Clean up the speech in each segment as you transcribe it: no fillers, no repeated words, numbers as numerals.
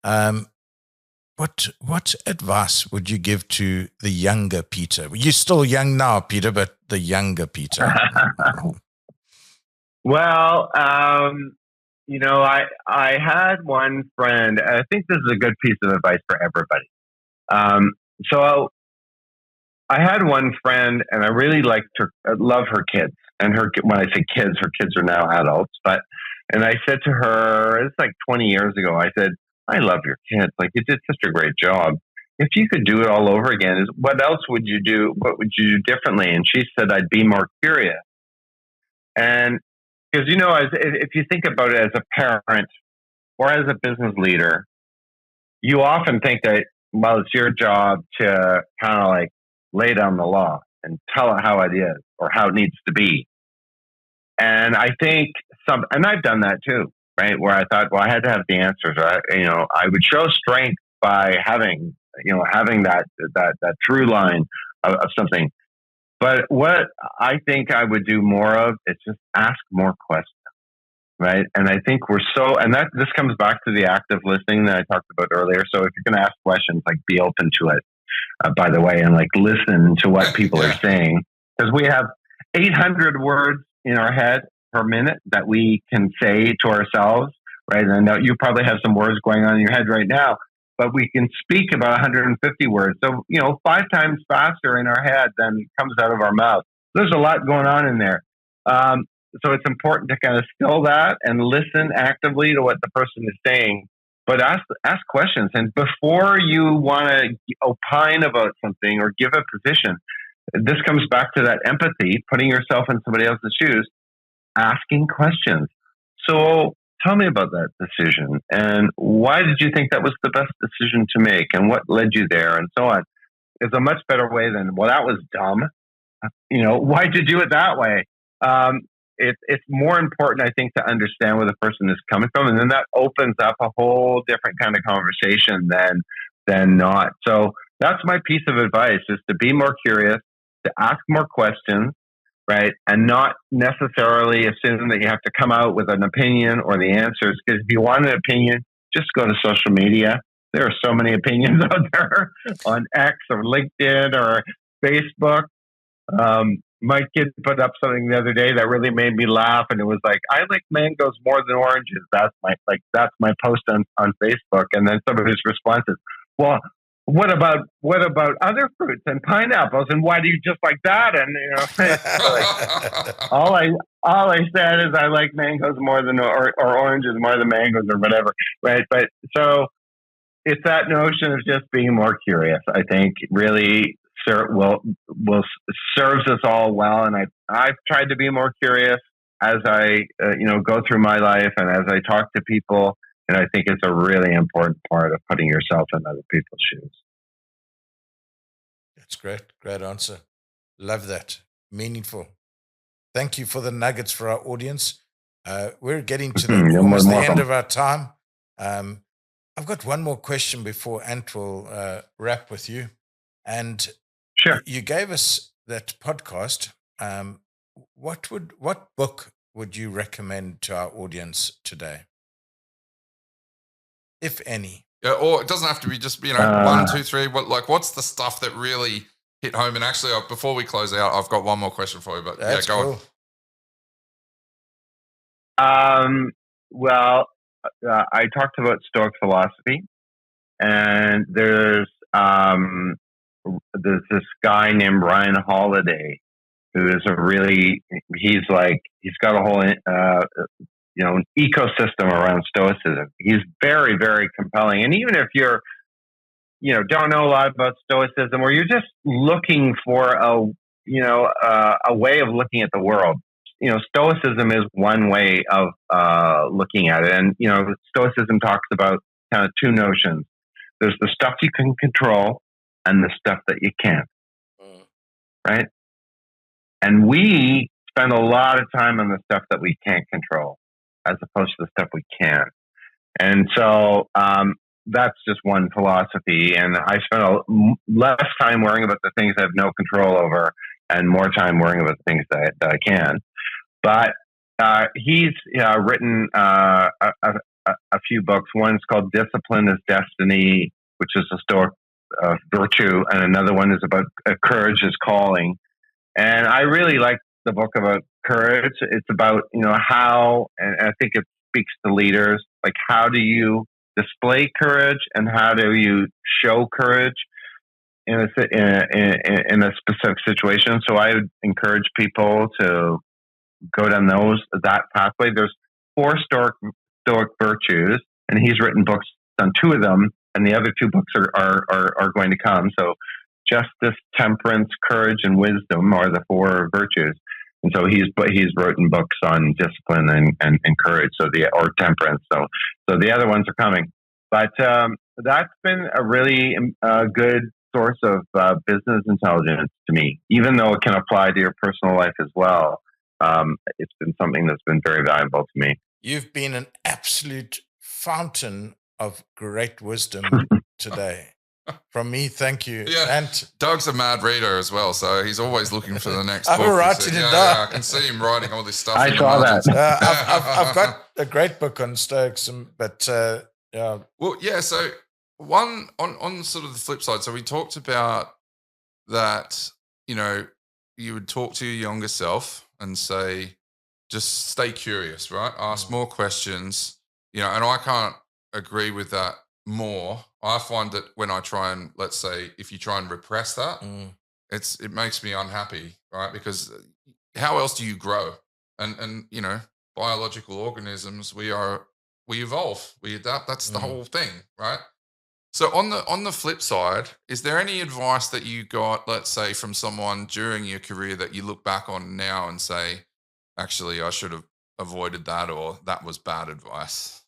Um, what advice would you give to the younger Peter? You're still young now, Peter, but the younger Peter. Well, I had one friend. I think this is a good piece of advice for everybody. So I had one friend, and I really liked her, love her kids. And when I say kids, her kids are now adults. And I said to her, it's like 20 years ago, I said, I love your kids. Like, you did such a great job. If you could do it all over again, what else would you do? What would you do differently? And she said, I'd be more curious. And because, if you think about it as a parent or as a business leader, you often think that, well, it's your job to kind of like lay down the law and tell it how it is or how it needs to be. And I think and I've done that too, right? Where I thought, well, I had to have the answers. I would show strength by having that through line of something. But what I think I would do more of is just ask more questions, right? And I think this comes back to the active listening that I talked about earlier. So if you're going to ask questions, like, be open to it, by the way, and like listen to what people are saying, because we have 800 words in our head per minute that we can say to ourselves, right? And I know you probably have some words going on in your head right now, but we can speak about 150 words. So, 5 times faster in our head than comes out of our mouth. There's a lot going on in there. So it's important to kind of still that and listen actively to what the person is saying, but ask questions. And before you want to opine about something or give a position, this comes back to that empathy, putting yourself in somebody else's shoes, asking questions. So tell me about that decision, and why did you think that was the best decision to make, and what led you there, and so on. Is a much better way than, well, that was dumb. Why'd you do it that way? It's more important, I think, to understand where the person is coming from, and then that opens up a whole different kind of conversation than not. So that's my piece of advice: is to be more curious, to ask more questions, right? And not necessarily assume that you have to come out with an opinion or the answers. Because if you want an opinion, just go to social media. There are so many opinions out there on X or LinkedIn or Facebook. My kid put up something the other day that really made me laugh, and it was like, I like mangoes more than oranges. That's my post on Facebook. And then some of his responses, well, what about other fruits and pineapples, and why do you just like that? And all I said is I like mangoes more than or oranges more than mangoes or whatever, right? But so it's that notion of just being more curious. I think really serves us all well, and I've tried to be more curious as I go through my life and as I talk to people. And I think it's a really important part of putting yourself in other people's shoes. That's great. Great answer. Love that. Meaningful. Thank you for the nuggets for our audience. We're getting to almost the end of our time. I've got one more question before Ant will wrap with you. And sure, you gave us that podcast. What book would you recommend to our audience today, if any? Yeah, or it doesn't have to be just 1, 2, 3. What's the stuff that really hit home? And actually, before we close out, I've got one more question for you. But that's go on. Well, I talked about Stoic philosophy, and there's this guy named Ryan Holiday who is he's got a whole an ecosystem around Stoicism. He's very, very compelling. And even if you're don't know a lot about Stoicism, or you're just looking for a way of looking at the world, Stoicism is one way of looking at it. And Stoicism talks about kind of two notions. There's the stuff you can control and the stuff that you can't, right? And we spend a lot of time on the stuff that we can't control as opposed to the stuff we can. And so that's just one philosophy. And I spend less time worrying about the things I have no control over and more time worrying about the things that I can. But he's written a few books. One's called Discipline is Destiny, which is a Stoic virtue, and another one is about Courage is Calling. And I really like the book about courage. It's about, how, and I think it speaks to leaders, like how do you display courage and how do you show courage in a specific situation. So I would encourage people to go down that pathway. There's 4 Stoic virtues, and he's written books on 2 of them, and the other 2 books are going to come. So justice, temperance, courage, and wisdom are the 4 virtues. And so he's written books on discipline and courage, or temperance. So the other ones are coming. But that's been a really good source of business intelligence to me, even though it can apply to your personal life as well. It's been something that's been very valuable to me. You've been an absolute fountain of great wisdom today. From me, thank you. Yeah, and Doug's a mad reader as well, so he's always looking for the next book. I can see him writing all this stuff. I saw that. I've got a great book on Stoics, but yeah. Well, yeah. So one on sort of the flip side. So we talked about that. You would talk to your younger self and say, just stay curious, right? Ask more questions. And I can't agree with that more. I find that when I try and, let's say, if you try and repress that, it makes me unhappy, right? Because how else do you grow? And biological organisms, we evolve, we adapt. That's the whole thing, right? So on the flip side, is there any advice that you got, let's say, from someone during your career that you look back on now and say, actually, I should have avoided that, or that was bad advice?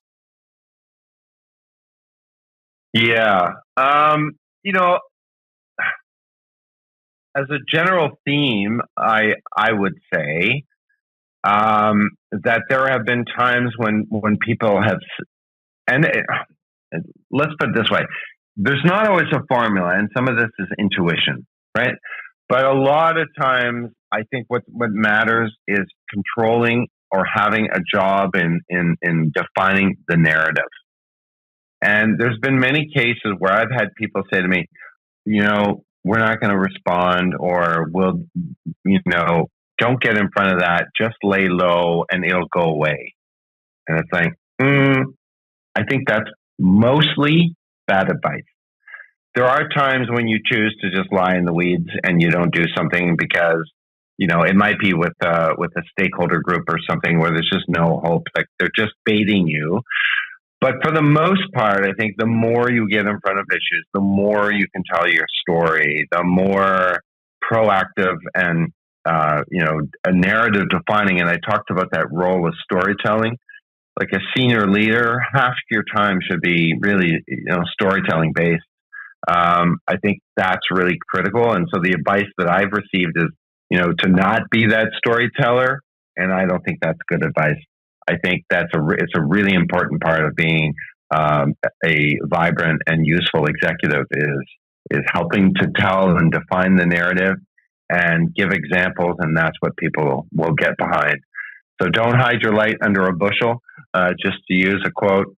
Yeah. As a general theme, I would say that there have been times when people have, let's put it this way, there's not always a formula, and some of this is intuition, right? But a lot of times, I think what matters is controlling or having a job in defining the narrative. And there's been many cases where I've had people say to me, we're not going to respond, or we'll, don't get in front of that. Just lay low and it'll go away. And it's like, I think that's mostly bad advice. There are times when you choose to just lie in the weeds and you don't do something because, it might be with a stakeholder group or something where there's just no hope. Like they're just baiting you. But for the most part, I think the more you get in front of issues, the more you can tell your story, the more proactive and, a narrative defining. And I talked about that role of storytelling. Like a senior leader, half your time should be really, storytelling based. I think that's really critical. And so the advice that I've received is, to not be that storyteller. And I don't think that's good advice. I think it's a really important part of being a vibrant and useful executive is helping to tell and define the narrative and give examples, and that's what people will get behind. So don't hide your light under a bushel. Just to use a quote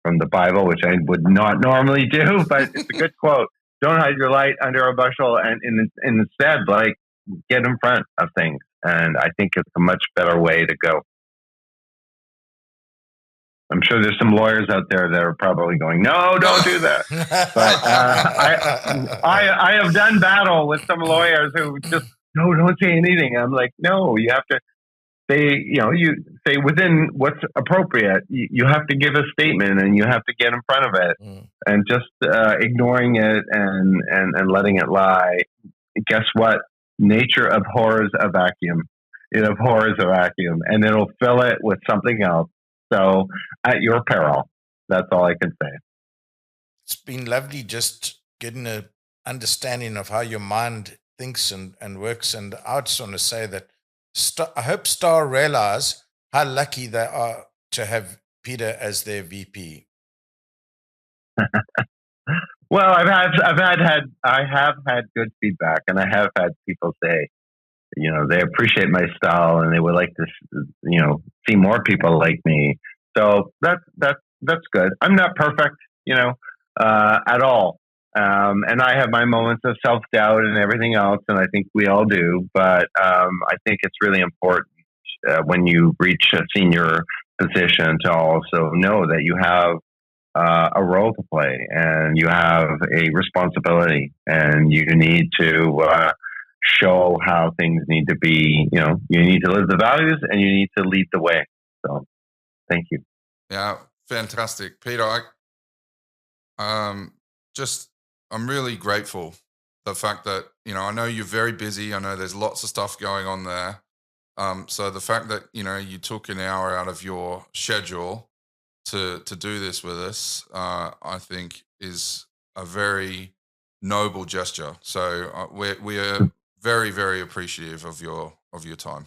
from the Bible, which I would not normally do, but it's a good quote. Don't hide your light under a bushel, and instead, get in front of things. And I think it's a much better way to go. I'm sure there's some lawyers out there that are probably going, no, don't do that. But I have done battle with some lawyers who just, no, don't say anything. I'm like, no, you have to say, you say within what's appropriate. You have to give a statement and you have to get in front of it. And just ignoring it and letting it lie. Guess what? Nature abhors a vacuum. It abhors a vacuum, and it'll fill it with something else. So at your peril, that's all I can say. It's been lovely just getting an understanding of how your mind thinks and works. And I just want to say that I hope Star realize how lucky they are to have Peter as their VP. Well, I have had good feedback, and I have had people say, they appreciate my style and they would like to, see more people like me. So that's that's good. I'm not perfect, at all. And I have my moments of self doubt and everything else, and I think we all do. But I think it's really important when you reach a senior position to also know that you have a role to play and you have a responsibility, and you need to show how things need to be. You need to live the values and you need to lead the way. So, thank you. Yeah, fantastic, Peter. I'm really grateful the fact that I know you're very busy. I know there's lots of stuff going on there. So the fact that you took an hour out of your schedule to do this with us, I think is a very noble gesture. So we are very, very appreciative of your time.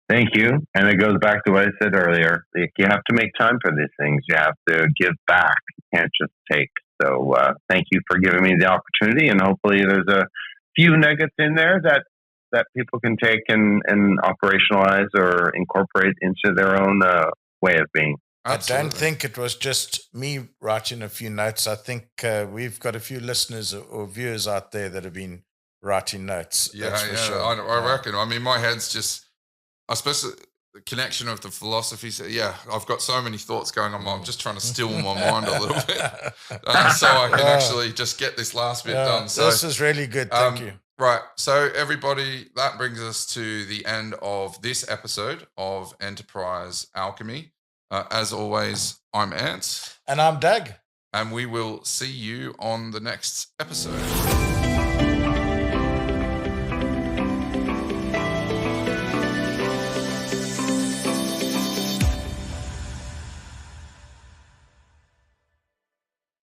Thank you. And it goes back to what I said earlier. You have to make time for these things. You have to give back. You can't just take. So thank you for giving me the opportunity. And hopefully there's a few nuggets in there that people can take and operationalize or incorporate into their own way of being. Absolutely. I don't think it was just me writing a few notes. I think we've got a few listeners or viewers out there that have been writing notes. Yeah, sure. I reckon. I mean, my head's just, especially the connection of the philosophy. So, I've got so many thoughts going on. I'm just trying to still my mind a little bit so I can actually just get this last bit done. So this is really good. Thank you. Right. So everybody, that brings us to the end of this episode of Enterprise Alchemy. As always, I'm Ant. And I'm Doug. And we will see you on the next episode.